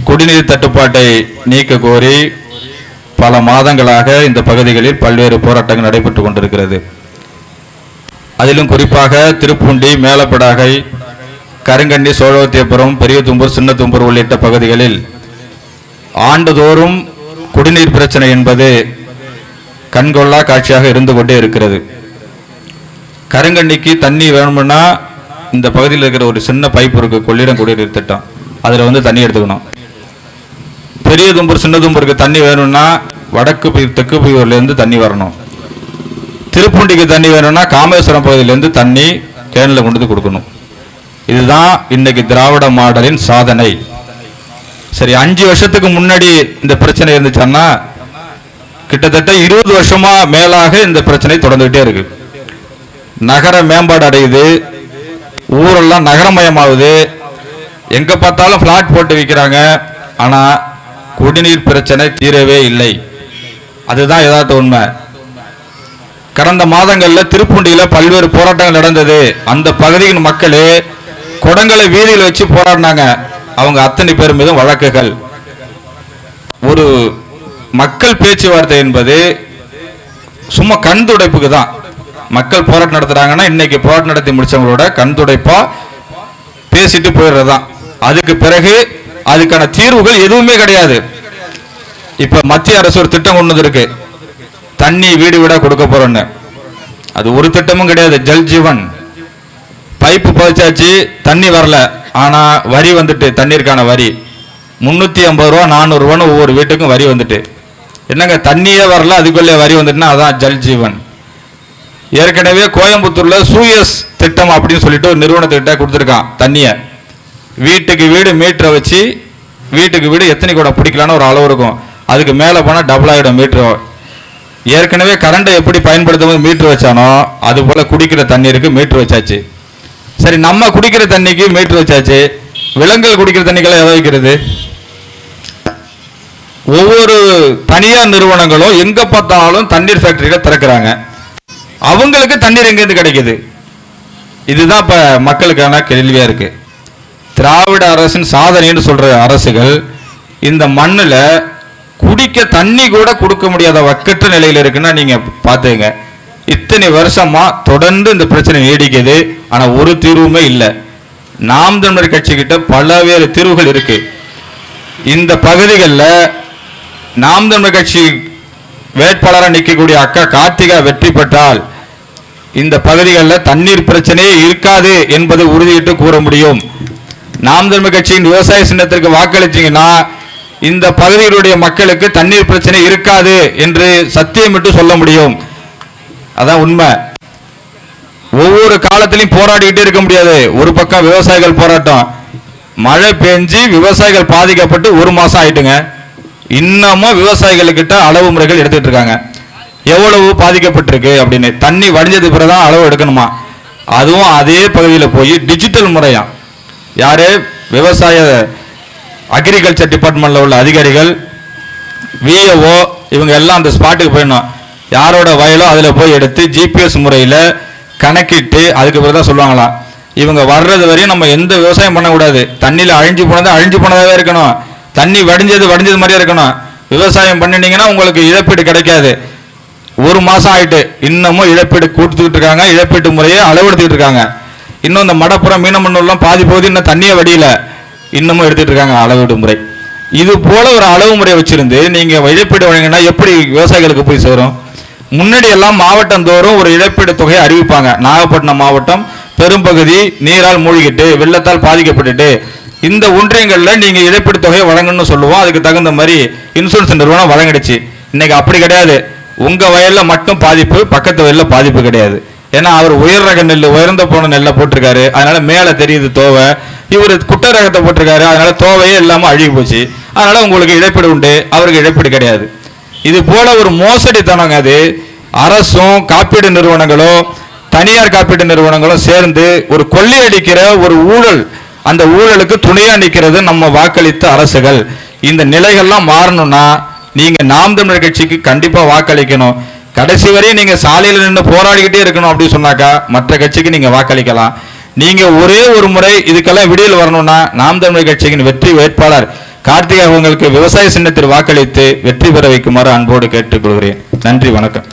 குடிநீர் தட்டுப்பாட்டை நீக்க கோரி பல மாதங்களாக இந்த பகுதிகளில் பல்வேறு போராட்டங்கள் நடைபெற்றுக் கொண்டிருக்கிறது. அதிலும் குறிப்பாக திருப்பூண்டி, மேலப்படாகை, கருங்கண்ணி, சோழவத்தியபுரம், பெரியதும்பூர், சின்னதும்பூர் உள்ளிட்ட பகுதிகளில் ஆண்டுதோறும் குடிநீர் பிரச்சனை என்பது கண்கொள்ளா காட்சியாக இருந்து கொண்டே இருக்கிறது. கருங்கண்ணிக்கு தண்ணி வேணும்னா இந்த பகுதியில் இருக்கிற ஒரு சின்ன பைப் இருக்கு, கொள்ளிடம் குடிநீர் திட்டம், அதில் தண்ணி எடுத்துக்கணும். பெரியதும்பூர், சின்னதும்பூருக்கு தண்ணி வேணும்னா வடக்கு தெற்கு பகுதியிலேருந்து தண்ணி வரணும். திருப்பூண்டிக்கு தண்ணி வேணும்னா காமேஸ்வரம் பகுதியிலேருந்து தண்ணி கேனில் கொண்டு வந்து கொடுக்கணும். இதுதான் இன்னைக்கு திராவிட மாடலின் சாதனை. சரி, 5 வருஷத்துக்கு முன்னாடி இந்த பிரச்சனை இருந்துச்சுன்னா கிட்டத்தட்ட 20 வருஷமா மேலாக இந்த பிரச்சனை தொடர்ந்துகிட்டே இருக்கு. நகர மேம்பாடு அடையுது, ஊரெல்லாம் நகரமயமாகுது, எங்க பார்த்தாலும் பிளாட் போட்டு விற்கிறாங்க. ஆனா குடிநீர் பிரச்சனை தீரவே இல்லை. அதுதான் யதார்த்த உண்மை. கடந்த மாதங்களில் திருப்பூண்டியில் பல்வேறு போராட்டங்கள் நடந்தது. அந்த பகுதியின் மக்களே குடங்களை வீதியில் வச்சு போராடினாங்க. அவங்க அத்தனை பேர் மீதும் வழக்குகள். ஒரு மக்கள் பேச்சுவார்த்தை என்பது சும்மா கண் துடைப்புக்கு தான். மக்கள் போராட்டம் நடத்துறாங்கன்னா இன்னைக்கு போராட்டம் நடத்தி முடிச்சவங்களோட கண் துடைப்பா பேசிட்டு போயிடுறதுதான். அதுக்கு பிறகு அதுக்கான தீர்வுகள் எதுவுமே கிடையாது. இப்ப மத்திய அரசு ஒரு திட்டம் கொண்டு வந்திருக்கு, தண்ணி வீடு வீடா கொடுக்க போறோன்னு. அது ஒரு திட்டமும் கிடையாது. ஜல் ஜீவன் பைப்பு பதிச்சாச்சு, தண்ணி வரல. ஆனா வரி வந்துட்டு, தண்ணீருக்கான வரி 350 ரூபா 400 ரூபான்னு ஒவ்வொரு வீட்டுக்கும் வரி வந்துட்டு. என்னங்க தண்ணியே வரல, அதுக்குள்ளே வரி வந்துட்டுனா அதான் ஜல் ஜீவன். ஏற்கனவே கோயம்புத்தூர்ல சூயஸ் திட்டம் அப்படின்னு சொல்லிட்டு ஒரு நிறுவனத்திட்ட கொடுத்துருக்கான் தண்ணியை. வீட்டுக்கு வீடு மீட்டரை வச்சு வீட்டுக்கு வீடு எத்தனை கூட பிடிக்கலான்னு ஒரு அளவு இருக்கும். அதுக்கு மேலே போனால் டபுள் ஆகிடும் மீட்டர். ஏற்கனவே கரண்டை எப்படி பயன்படுத்தும் போது மீட்டர் வச்சானோ அது போல குடிக்கிற தண்ணீருக்கு மீட்டர் வச்சாச்சு. சரி, நம்ம குடிக்கிற தண்ணிக்கு மீட்டர் வச்சாச்சு, விலங்குகள் குடிக்கிற தண்ணிக்கெல்லாம் எதை வைக்கிறது? ஒவ்வொரு தனியார் நிறுவனங்களும் எங்க பார்த்தாலும் தண்ணீர் ஃபேக்டரிகளை திறக்கிறாங்க. அவங்களுக்கு தண்ணீர் எங்கேருந்து கிடைக்குது? இதுதான் இப்ப மக்களுக்கான கேள்வியா இருக்கு. திராவிட அரசின் சாதனைன்னு சொல்ற அரசுகள் இந்த மண்ணுல குடிக்க தண்ணி கூட கொடுக்க முடியாத வக்கற்ற நிலையில் இருக்குன்னா நீங்க பாத்துங்க. இத்தனை வருஷமா தொடர்ந்து இந்த பிரச்சனை நீடிக்குது. ஆனா ஒரு தீர்வுமே இல்லை. நாம் தமிழர் கட்சி கிட்ட பல்வேறு தீர்வுகள் இருக்கு. இந்த பகுதிகளில் நாம் தமிழர் கட்சி வேட்பாளராக நிற்கக்கூடிய அக்கா கார்த்திகா வெற்றி பெற்றால் இந்த பகுதிகளில் தண்ணீர் பிரச்சனையே இருக்காது என்பதை உறுதியிட்டு கூற முடியும். நாம் தமிழர் கட்சியின் விவசாய சின்னத்திற்கு வாக்களிச்சீங்கன்னா இந்த பகுதிகளுடைய மக்களுக்கு தண்ணீர் பிரச்சனை இருக்காது என்று சத்தியமிட்டு சொல்ல முடியும். அதான் உண்மை. ஒவ்வொரு காலத்திலையும் போராடிக்கிட்டே இருக்க முடியாது. ஒரு பக்கம் விவசாயிகள் போராட்டம், மழை பெஞ்சு விவசாயிகள் பாதிக்கப்பட்டு 1 மாசம் ஆயிட்டுங்க. இன்னமும் விவசாயிகளுக்கிட்ட அளவு முறைகள் எடுத்துட்டு இருக்காங்க. எவ்வளவு பாதிக்கப்பட்டிருக்கு அப்படின்னு. தண்ணி வடிஞ்சது பிறகுதான் அளவு எடுக்கணுமா. அதுவும் அதே பகுதியில் போய் டிஜிட்டல் முறையா யாரு விவசாய அக்ரிகல்ச்சர் டிபார்ட்மெண்ட்ல உள்ள அதிகாரிகள், விஏஓ இவங்க எல்லாம் அந்த ஸ்பாட்டுக்கு போயிடணும். யாரோட வயலோ அதில் போய் எடுத்து ஜிபிஎஸ் முறையில் கணக்கிட்டு அதுக்கு பிறகு தான் சொல்லுவாங்களாம். இவங்க வர்றது வரையும் நம்ம எந்த விவசாயம் பண்ணக்கூடாது. தண்ணியில் அழிஞ்சு போனது அழிஞ்சு போனதாகவே இருக்கணும், தண்ணி வடிஞ்சது மாதிரியே இருக்கணும். விவசாயம் பண்ணினீங்கன்னா உங்களுக்கு இழப்பீடு கிடைக்காது. 1 மாசம் ஆயிட்டு இன்னமும் இழப்பீடு கொடுத்துக்கிட்டு இருக்காங்க. இழப்பீட்டு முறையை அளவெடுத்துக்கிட்டு இருக்காங்க. இன்னும் இந்த மடப்புறம் மீனமண்ணூர்லாம் பாதி போகுது, இன்னும் தண்ணியை வடியில இன்னமும் எடுத்துட்டு இருக்காங்க அளவீடு முறை. இது போல ஒரு அளவு முறை வச்சிருந்து நீங்க இழப்பீடு வழங்கினா எப்படி விவசாயிகளுக்கு போய் சேரும்? முன்னாடி எல்லாம் மாவட்டம் தோறும் ஒரு இழப்பீடு தொகையை அறிவிப்பாங்க. நாகப்பட்டினம் மாவட்டம் பெரும்பகுதி நீரால் மூழ்கிட்டு வெள்ளத்தால் பாதிக்கப்பட்டுட்டு இந்த ஒன்றியங்களில் நீங்க இழப்பீடு தொகையை வழங்கணும்னு சொல்லுவோம். அதுக்கு தகுந்த மாதிரி இன்சூரன்ஸ் நிறுவனம் வழங்கிடுச்சு. இன்னைக்கு அப்படி கிடையாது. உங்க வயல்ல மட்டும் பாதிப்பு, பக்கத்து வயல்ல பாதிப்பு கிடையாது. ஏன்னா அவர் உயர் ரக நெல், உயர்ந்த போன நெல்லை போட்டிருக்காரு, அதனால மேலே தெரியுது தோவை. இவர் குட்டை ரகத்தை போட்டிருக்காரு, அதனால தோவையே இல்லாமல் அழுகி போச்சு. அதனால உங்களுக்கு இழப்பீடு உண்டு, அவருக்கு இழப்பீடு கிடையாது. இது போல ஒரு மோசடித்தனங்க. அது அரசும் காப்பீடு நிறுவனங்களும் தனியார் காப்பீட்டு நிறுவனங்களும் சேர்ந்து ஒரு கொள்ளையடிக்கிற ஒரு ஊழல். அந்த ஊழலுக்கு துணையா நிற்கிறது நம்ம வாக்களித்த அரசுகள். இந்த நிலைகள்லாம் மாறணும்னா நீங்க நாம் தமிழர் கட்சிக்கு கண்டிப்பா வாக்களிக்கணும். கடைசி வரையும் நீங்க சாலையில் நின்று போராடிக்கிட்டே இருக்கணும் அப்படின்னு சொன்னாக்கா மற்ற கட்சிக்கு நீங்க வாக்களிக்கலாம். நீங்க ஒரே ஒரு முறை இதுக்கெல்லாம் விடியல் வரணும்னா நாம் தமிழர் கட்சியின் வெற்றி வேட்பாளர் கார்த்திகா அவங்களுக்கு விவசாய சின்னத்தில் வாக்களித்து வெற்றி பெற வைக்குமாறு அன்போடு கேட்டுக்கொள்கிறேன். நன்றி, வணக்கம்.